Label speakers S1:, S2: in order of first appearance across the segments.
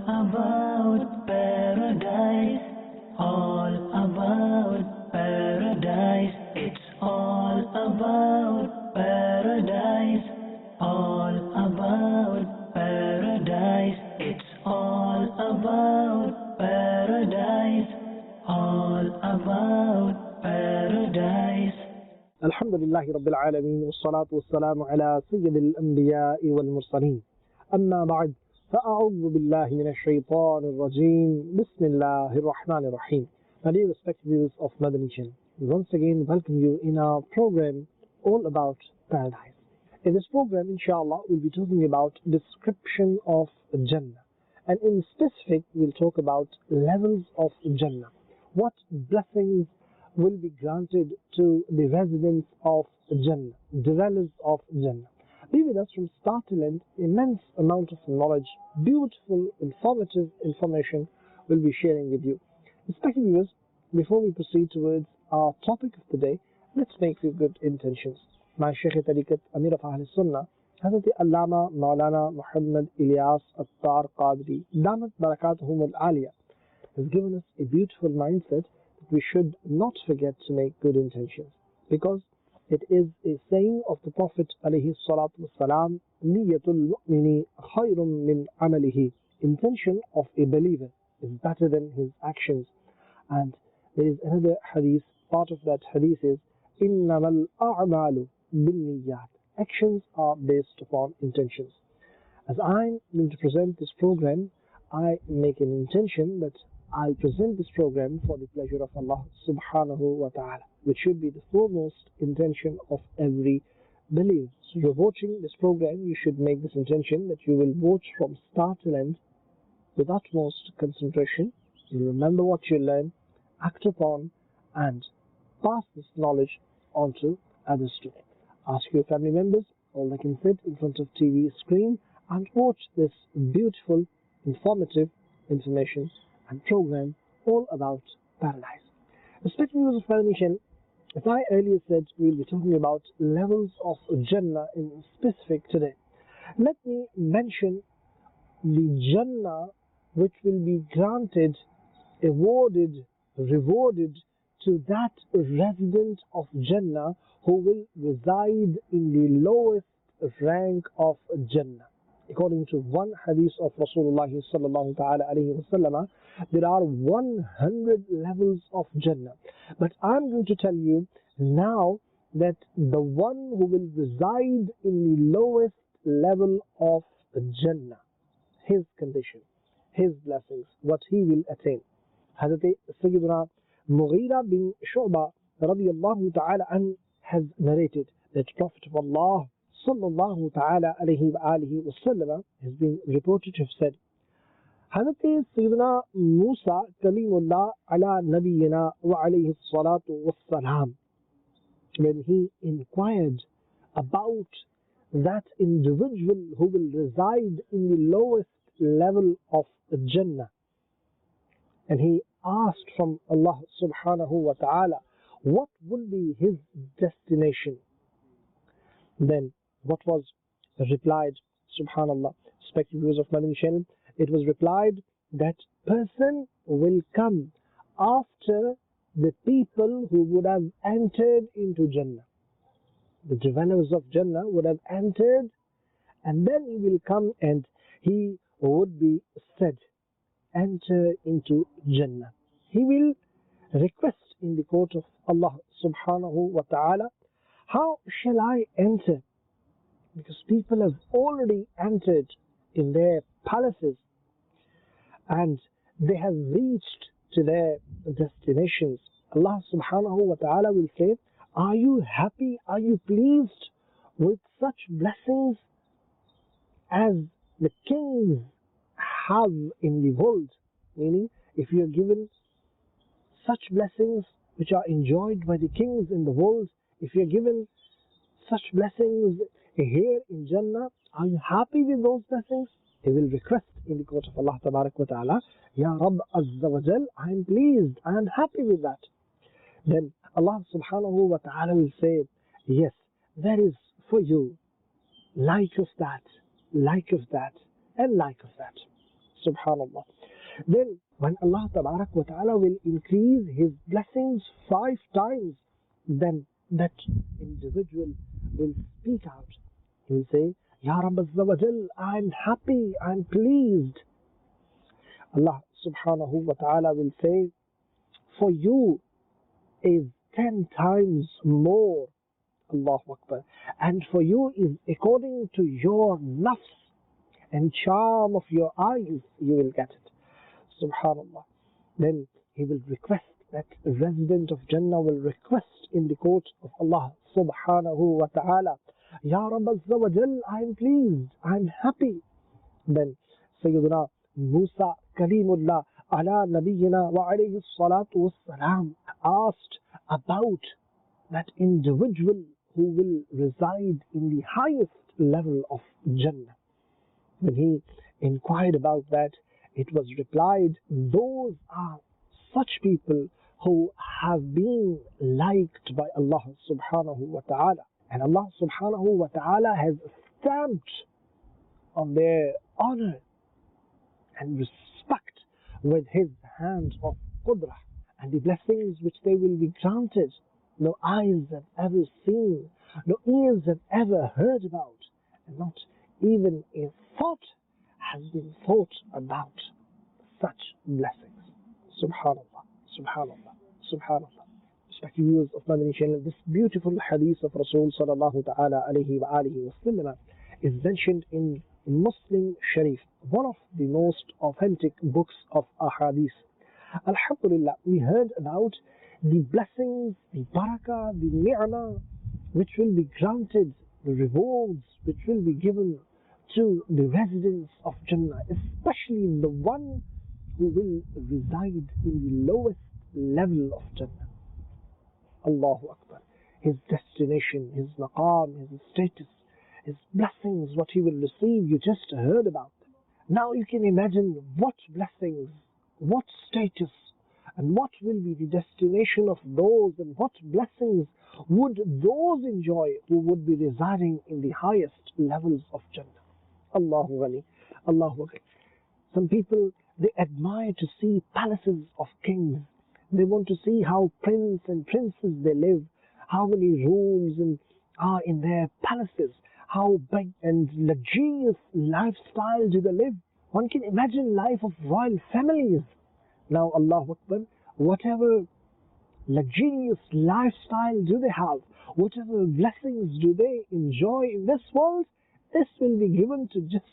S1: about paradise. All about paradise. It's all about paradise. All about paradise. It's all about paradise. All about paradise.
S2: الحمد لله رب العالمين والصلاة والسلام على سيد الأنبياء والمرسلين أما بعد فأعوذ بالله من الشيطان الرجيم بسم الله الرحمن الرحيم. My dear respected viewers of Madani Channel, we once again welcome you in our program all about paradise. In this program, inshallah, we'll be talking about description of Jannah, and in specific we'll talk about levels of Jannah. What blessings will be granted to the residents of Jannah, dwellers of Jannah. Be with us from start to end. Immense amount of knowledge, beautiful, informative information we'll be sharing with you. Respected viewers, before we proceed towards our topic of the day, let's make few good intentions. My Shaykh Tariqat Amir of Ahl Sunnah, Hazrat Allama Maulana Muhammad Ilyas Attar Qadri, Damat Barakatuhum Al-Aliyah, has given us a beautiful mindset that we should not forget to make good intentions, because it is a saying of the Prophet alayhi salatu wassalam, Niyatul mu'mini khayrun min amalihi. Intention of a believer is better than his actions. And there is another hadith, part of that hadith is, Innamal a'malu bin niyyat. Actions are based upon intentions. As I'm going to present this program, I make an intention that I'll present this program for the pleasure of Allah subhanahu wa ta'ala, which should be the foremost intention of every believer. So you're watching this program, you should make this intention that you will watch from start to end with utmost concentration. You'll remember what you learn, act upon, and pass this knowledge on to others too. Ask your family members, all they can sit in front of TV screen and watch this beautiful, informative information and program all about paradise. Respected viewers of Madani Channel, as I earlier said, we'll be talking about levels of Jannah in specific today. Let me mention the Jannah which will be granted, awarded, rewarded to that resident of Jannah who will reside in the lowest rank of Jannah. According to one hadith of Rasulullah sallallahu ta'ala alayhi wa sallam, there are 100 levels of Jannah. But I'm going to tell you now that the one who will reside in the lowest level of Jannah, his condition, his blessings, what he will attain. Hazrat Sayyidina Mughira bin Shu'bah radiyallahu ta'ala an has narrated that Prophet of Allah sallallahu ta'ala alayhi wa alihi wa sallam has been reported to have said, Hazrat Sayyidina Musa Kalimullah ala Nabiyyina wa alayhi salatu wassalam, when he inquired about that individual who will reside in the lowest level of Jannah, and he asked from Allah subhanahu wa ta'ala what would be his destination, then what was replied? Subhanallah, respected viewers of Madani Channel, it was replied that person will come after the people who would have entered into Jannah. The dwellers of Jannah would have entered, and then he will come and he would be said, enter into Jannah. He will request in the court of Allah subhanahu wa ta'ala, how shall I enter? Because people have already entered in their palaces and they have reached to their destinations. Allah subhanahu wa ta'ala will say, are you happy? Are you pleased with such blessings as the kings have in the world? Meaning, if you are given such blessings which are enjoyed by the kings in the world, if you are given such blessings here in Jannah, are you happy with those blessings? He will request in the court of Allah Tabarak wa Ta'ala, Ya Rabb Azza wa Jal, I am pleased, I am happy with that. Then Allah Subhanahu wa Ta'ala will say, yes, there is for you like of that, and like of that. Subhanallah. Then when Allah Tabarak wa Ta'ala will increase His blessings 5 times, then that individual will speak out. He will say, Ya Rabb Azza wa Jal, I'm happy, I'm pleased. Allah Subhanahu wa Ta'ala will say, for you is 10 times more. Allahu Akbar. And for you is according to your nafs and charm of your eyes, you will get it. Subhanallah. Then he will request, that resident of Jannah will request in the court of Allah Subhanahu wa Ta'ala, Ya Rabb Azza wa Jal, I'm pleased, I'm happy. Then Sayyidina Musa Kalimullah ala nabiyyina wa alayhi salatu wassalam asked about that individual who will reside in the highest level of Jannah. When he inquired about that, it was replied, those are such people who have been liked by Allah Subhanahu wa Ta'ala. And Allah Subhanahu wa Ta'ala has stamped on their honor and respect with His hand of Qudrah, and the blessings which they will be granted, no eyes have ever seen, no ears have ever heard about, and not even a thought has been thought about such blessings. Subhanallah, Subhanallah, Subhanallah. Respected viewers of Madani Channel, this beautiful hadith of Rasul sallallahu ta'ala alayhi wa alihi wa sallam is mentioned in Muslim Sharif, one of the most authentic books of ahadith. Alhamdulillah, we heard about the blessings, the barakah, the ni'mah which will be granted, the rewards which will be given to the residents of Jannah, especially the one who will reside in the lowest level of Jannah. Allahu Akbar. His destination, his maqam, his status, his blessings, what he will receive, you just heard about them. Now you can imagine what blessings, what status, and what will be the destination of those, and what blessings would those enjoy who would be residing in the highest levels of Jannah. Allahu Ghani, Allahu Akbar. Some people, they admire to see palaces of kings. They want to see how prince and princess they live, how many rooms and are in their palaces, how big and luxurious lifestyle do they live. One can imagine life of royal families. Now, Allahu Akbar, whatever luxurious lifestyle do they have, whatever blessings do they enjoy in this world, this will be given to just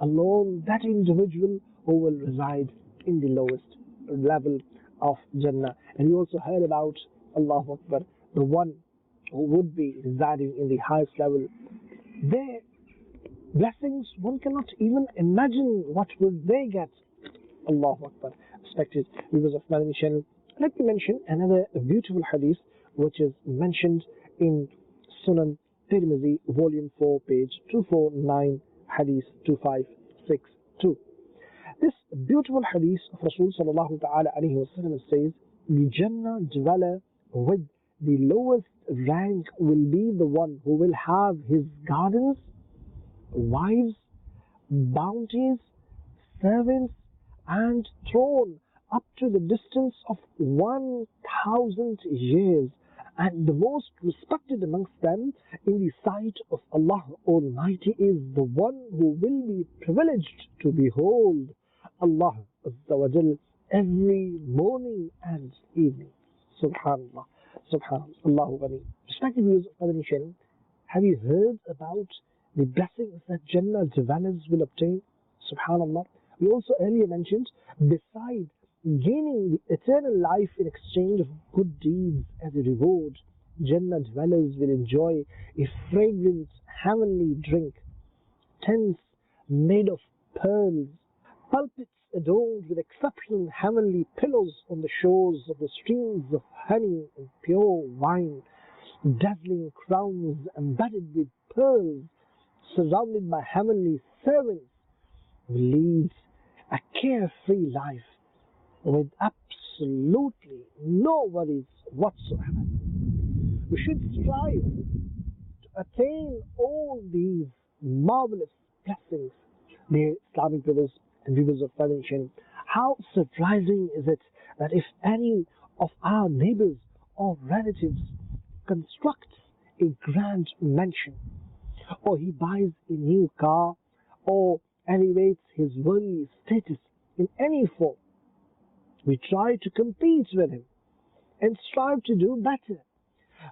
S2: alone that individual who will reside in the lowest level of Jannah. And we also heard about, Allahu Akbar, the one who would be residing in the highest level. Their blessings, one cannot even imagine what would they get. Allahu Akbar. Respected viewers of Madani Channel, let me mention another beautiful hadith which is mentioned in Sunan Tirmidhi, volume 4, page 249, hadith 2562. This beautiful hadith of Rasul sallallahu ta'ala alayhi wa sallam says, the Jannah dweller with the lowest rank will be the one who will have his gardens, wives, bounties, servants, and throne up to the distance of 1,000 years, and the most respected amongst them in the sight of Allah Almighty is the one who will be privileged to behold Allah Azza wa Jal every morning and evening. Subhanallah, Subhanallah, Allahu Ghani. Respected viewers of Madani Channel, have you heard about the blessings that Jannah dwellers will obtain? Subhanallah. We also earlier mentioned, besides gaining the eternal life in exchange of good deeds as a reward, Jannah dwellers will enjoy a fragrant heavenly drink, tents made of pearls, pulpits adorned with exceptional heavenly pillows on the shores of the streams of honey and pure wine, dazzling crowns embedded with pearls, surrounded by heavenly servants, will lead a carefree life with absolutely no worries whatsoever. We should strive to attain all these marvelous blessings. Dear Islamic brothers and viewers of Madani Channel, how surprising is it that if any of our neighbors or relatives constructs a grand mansion, or he buys a new car, or elevates his worldly status in any form, we try to compete with him and strive to do better.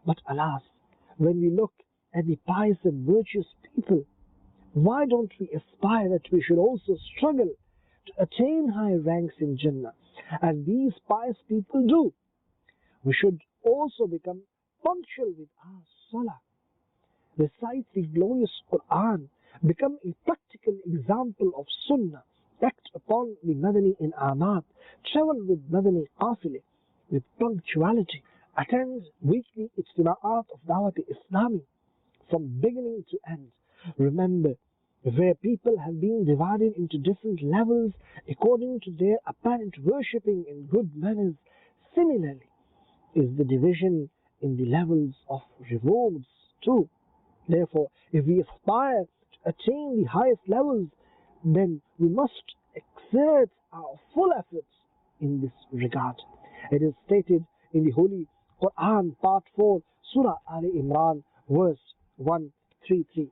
S2: But alas, when we look at the pious and virtuous people, why don't we aspire that we should also struggle to attain high ranks in Jannah, as these pious people do? We should also become punctual with our salah, recite the glorious Quran, become a practical example of Sunnah, act upon the Madani In'amat, travel with Madani Qafile with punctuality, attend weekly ijtima'at of Dawat Islami from beginning to end. Remember, where people have been divided into different levels according to their apparent worshipping in good manners, similarly is the division in the levels of rewards too. Therefore, if we aspire to attain the highest levels, then we must exert our full efforts in this regard. It is stated in the Holy Quran, Part 4, Surah Al-Imran, verse 133.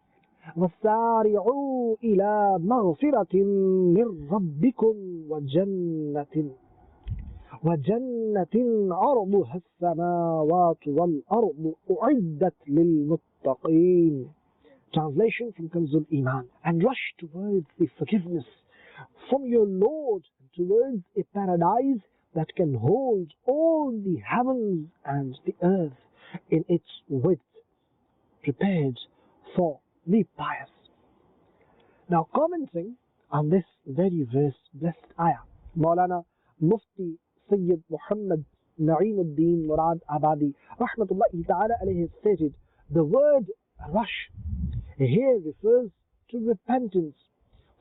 S2: وَسَارِعُوا إِلَى مَغْفِرَةٍ مِّن رَبِّكُمْ وَجَنَّةٍ عَرْضُهَا السَّمَاوَاتُ وَالْأَرْضُ أُعِدَّتْ لِلْمُتَّقِينَ. Translation from Kanzul Iman. And rush towards the forgiveness from your Lord, towards a paradise that can hold all the heavens and the earth in its width, prepared for the pious. Now, commenting on this very verse, blessed ayah, Maulana Mufti Sayyid Muhammad Naeemuddin Murad Abadi Rahmatullahi Ta'ala alayhi stated, the word rush here refers to repentance,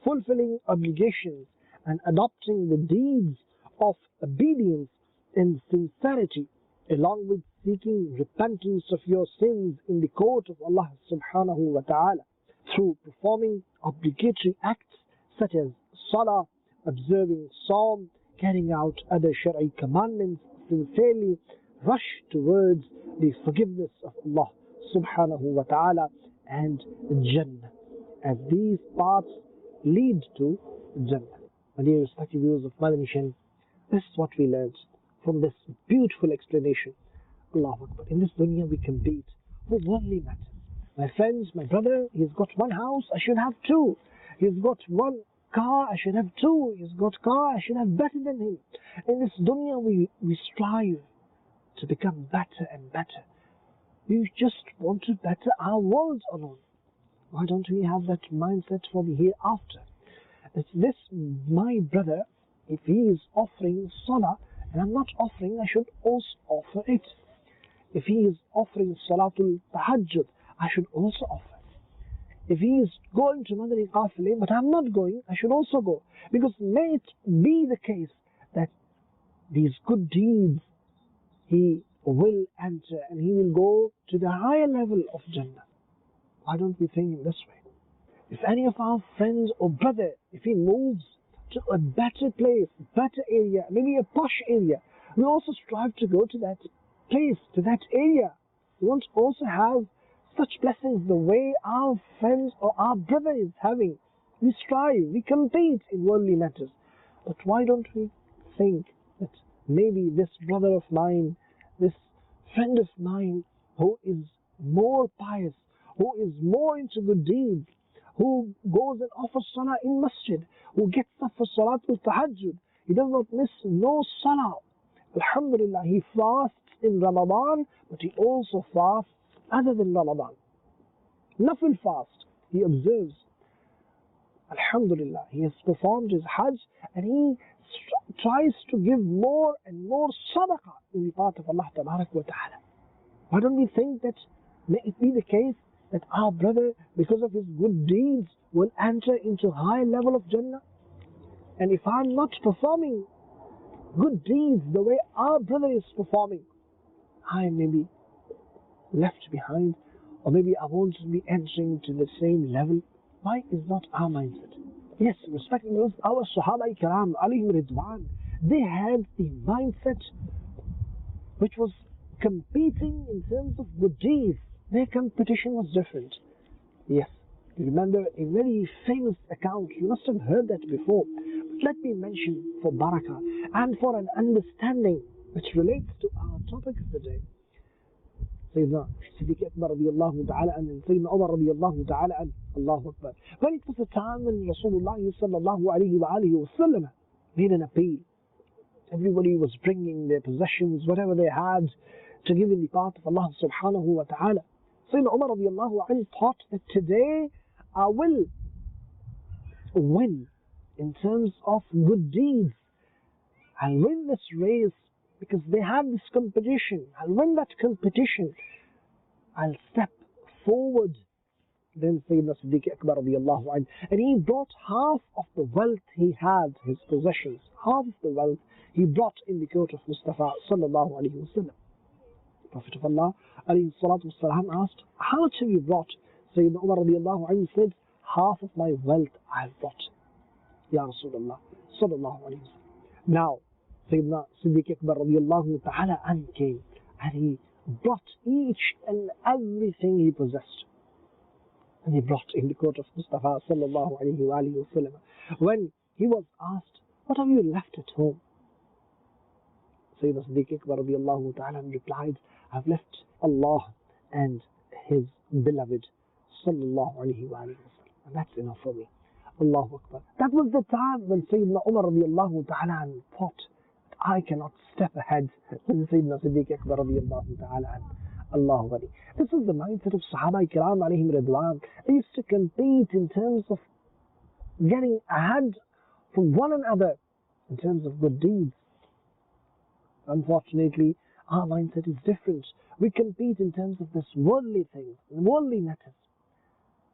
S2: fulfilling obligations, and adopting the deeds of obedience in sincerity, along with seeking repentance of your sins in the court of Allah subhanahu wa ta'ala through performing obligatory acts such as salah, observing psalm, carrying out other shari'i commandments, sincerely rush towards the forgiveness of Allah subhanahu wa ta'ala and Jannah, as these paths lead to Jannah. My dear respected viewers of Madani Channel, this is what we learned from this beautiful explanation. Allahu Akbar. In this dunya we compete for worldly matters. My friends, my brother, he's got one house, I should have two. He's got one car, I should have two. He's got car, I should have better than him. In this dunya we strive to become better and better. We just want to better our world alone. Why don't we have that mindset for the hereafter? It's this, my brother, if he is offering salah and I'm not offering, I should also offer it. If he is offering salatul tahajjud, I should also offer. If he is going to Madani Qafile but I'm not going, I should also go. Because may it be the case that these good deeds he will enter and he will go to the higher level of Jannah. Why don't we think in this way? If any of our friends or brother, if he moves to a better place, better area, maybe a posh area, we also strive to go to that place, to that area. We want to also have such blessings the way our friends or our brother is having. We strive, we compete in worldly matters. But why don't we think that maybe this brother of mine, this friend of mine who is more pious, who is more into good deeds, who goes and offers salah in masjid, who gets up for salatul tahajjud, he does not miss no salah. Alhamdulillah, he fasts in Ramadan, but he also fasts other than Ramadan. Nafil fast, he observes. Alhamdulillah, he has performed his Hajj and he tries to give more and more sadaqah in the path of Allah Tabarak wa Ta'ala. Why don't we think that may it be the case that our brother, because of his good deeds, will enter into a high level of Jannah? And if I'm not performing good deeds the way our brother is performing, I may be left behind, or maybe I won't be entering to the same level. Why is not our mindset? Yes, respecting those, our Sahaba Ikram, alayhim Ridwan, they had the mindset which was competing in terms of good deeds. Their competition was different. Yes, you remember a very famous account, you must have heard that before. But let me mention for barakah and for an understanding which relates to our topic of the day. Sayyidina Siddiq Akbar radiallahu ta'ala and Sayyidina Umar radiallahu ta'ala and Allahu Akbar. When it was a time when Rasulullah sallallahu alayhi wa alihi wa sallam made an appeal. Everybody was bringing their possessions, whatever they had, to give in the path of Allah subhanahu wa ta'ala. Sayyidina Umar radiallahu anhu thought that today I will win in terms of good deeds. I'll win this race because they have this competition. I'll win that competition. I'll step forward. Then Sayyidina Siddiq Akbar radiallahu anhu, and he brought half of the wealth he had, his possessions, half of the wealth he brought in the court of Mustafa sallallahu alayhi wa sallam. The Prophet of Allah alayhi salatu wasalam asked, how much have you brought? Sayyidina Umar radiallahu anhu said, half of my wealth I've brought. Ya Rasulullah sallallahu alayhi wa sallam. Now, Sayyidina Siddiq Akbar radiallahu ta'ala anhu came and he brought each and everything he possessed. And he brought in the court of Mustafa sallallahu alayhi wa sallam. When he was asked, what have you left at home? Sayyidina Siddiq Akbar radiallahu ta'ala replied, I've left Allah and His beloved sallallahu alayhi wa sallam. And that's enough for me. Allahu Akbar. That was the time when Sayyidina Umar radiallahu ta'ala thought, I cannot step ahead than Sayyidina Siddiq Akbar radiallahu ta'ala. Allahu Akbar. This is the mindset of Sahaba Ikram alayhim Ridwan. They used to compete in terms of getting ahead from one another in terms of good deeds. Unfortunately, our mindset is different. We compete in terms of this worldly things, worldly matters.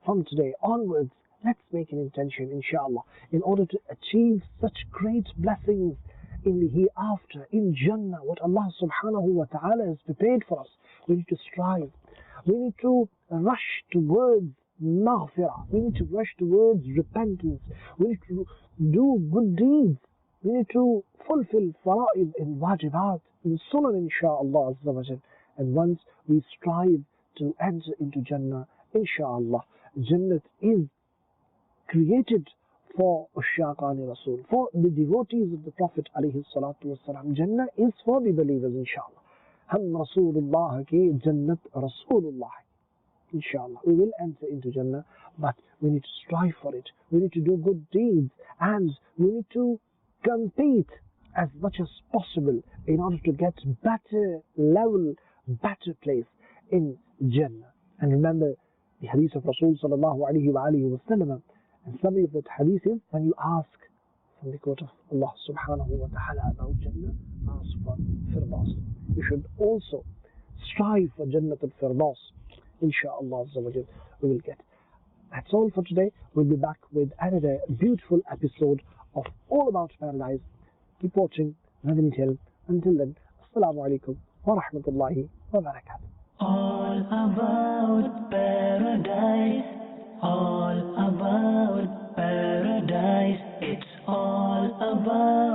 S2: From today onwards, let's make an intention, inshallah, in order to achieve such great blessings in the hereafter, in Jannah, what Allah subhanahu wa ta'ala has prepared for us. We need to strive. We need to rush towards maghfirah. We need to rush towards repentance. We need to do good deeds. We need to fulfill fara'id and wajibat and sunnah, insha'Allah azza wa jal. And once we strive to enter into Jannah, insha'Allah, Jannah is created for Ushaqani Rasul, for the devotees of the Prophet alayhi salatu wasalam. Jannah is for the believers, inshallah. Hum Rasulullah ki Jannat Rasulullah. Inshallah, we will enter into Jannah, but we need to strive for it. We need to do good deeds, and we need to compete as much as possible in order to get better level, better place in Jannah. And remember the hadith of Rasul sallallahu alayhi wa alihi wa sallam. And summary of that hadith is, when you ask from the court of Allah subhanahu wa ta'ala about Jannah, ask for Firdaus. You should also strive for Jannat al-Firdaus. Insha'Allah we will get. That's all for today. We'll be back with another beautiful episode of All About Paradise. Keep watching Madani Channel. Until then, Assalamu alaikum wa rahmatullahi wa barakatuh.
S1: All about paradise. All about paradise. It's all about